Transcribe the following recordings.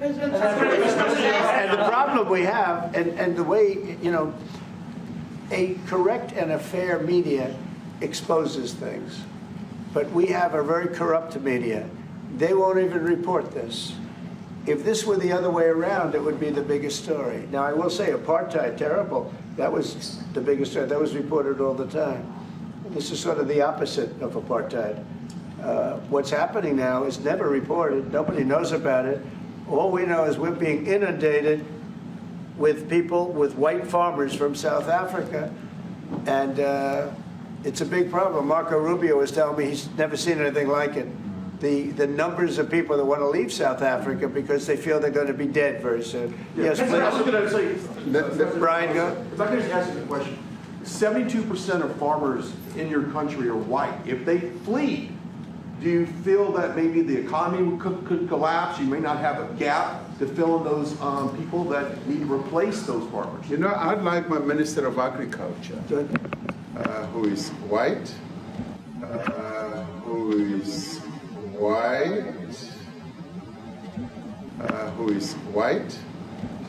And the problem we have, and the way, you know, a correct and a fair media exposes things, but we have a very corrupt media. They won't even report this. If this were the other way around, it would be the biggest story. Now, I will say apartheid, terrible. That was the biggest story. That was reported all the time. This is sort of the opposite of apartheid. What's happening now is never reported. Nobody knows about it. All we know is we're being inundated with people, with white farmers from South Africa, and it's a big problem. Marco Rubio was telling me he's never seen anything like it. The numbers of people that want to leave South Africa because they feel they're going to be dead very soon. Yes, please. I was going to say, Brian, go. If I could just ask you a question. 72% of farmers in your country are white. If they flee, do you feel that maybe the economy could collapse? You may not have a gap to fill in those people that need to replace those farmers. You know, I'd like my Minister of Agriculture, who is white,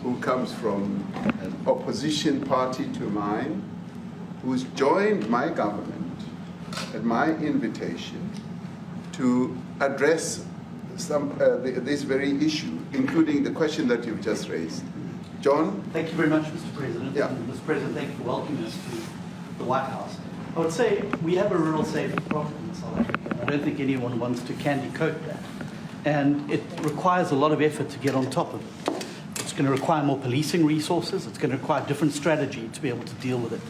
who comes from an opposition party to mine, who's joined my government at my invitation to address this very issue, including the question that you've just raised. John? Thank you very much, Mr. President. Yeah. Mr. President, thank you for welcoming us to the White House. I would say we have a rural safety problem in South Africa. I don't think anyone wants to candy coat that. And it requires a lot of effort to get on top of it. It's going to require more policing resources. It's going to require a different strategy to be able to deal with it.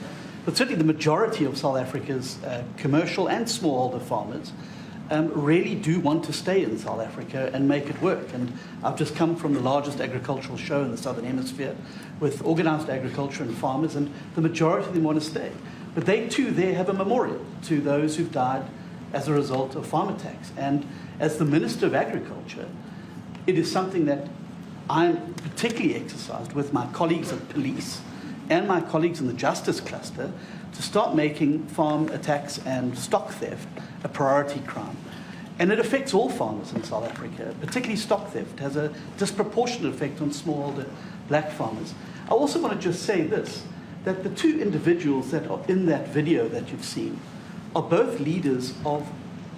But certainly the majority of South Africa's commercial and smallholder farmers really do want to stay in South Africa and make it work. And I've just come from the largest agricultural show in the Southern Hemisphere with organized agriculture and farmers, and the majority of them want to stay. But they too there have a memorial to those who've died as a result of farm attacks. And as the Minister of Agriculture, it is something that I'm particularly exercised with my colleagues at police and my colleagues in the justice cluster to start making farm attacks and stock theft a priority crime. And it affects all farmers in South Africa, particularly stock theft. It has a disproportionate effect on smallholder black farmers. I also want to just say this, that the two individuals that are in that video that you've seen are both leaders of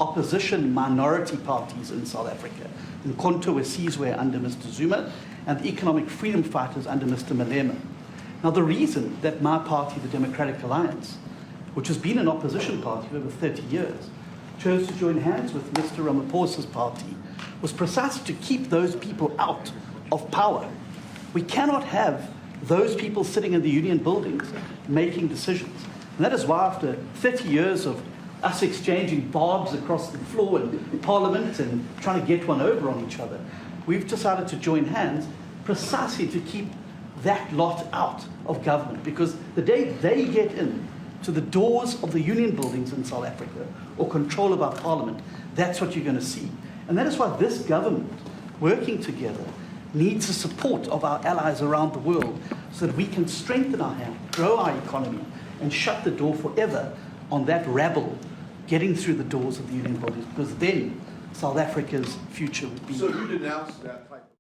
opposition minority parties in South Africa. Umkhonto we Sizwe under Mr. Zuma and the economic freedom fighters under Mr. Malema. Now, the reason that my party, the Democratic Alliance, which has been an opposition party for over 30 years, chose to join hands with Mr. Ramaphosa's party was precisely to keep those people out of power. We cannot have those people sitting in the union buildings making decisions. And that is why after 30 years of us exchanging barbs across the floor in Parliament and trying to get one over on each other, we've decided to join hands precisely to keep that lot out of government, because the day they get in to the doors of the union buildings in South Africa or control of our parliament, that's what you're going to see. And that is why this government, working together, needs the support of our allies around the world so that we can strengthen our hand, grow our economy, and shut the door forever on that rabble getting through the doors of the union buildings, because then South Africa's future would be... So you denounced that type of...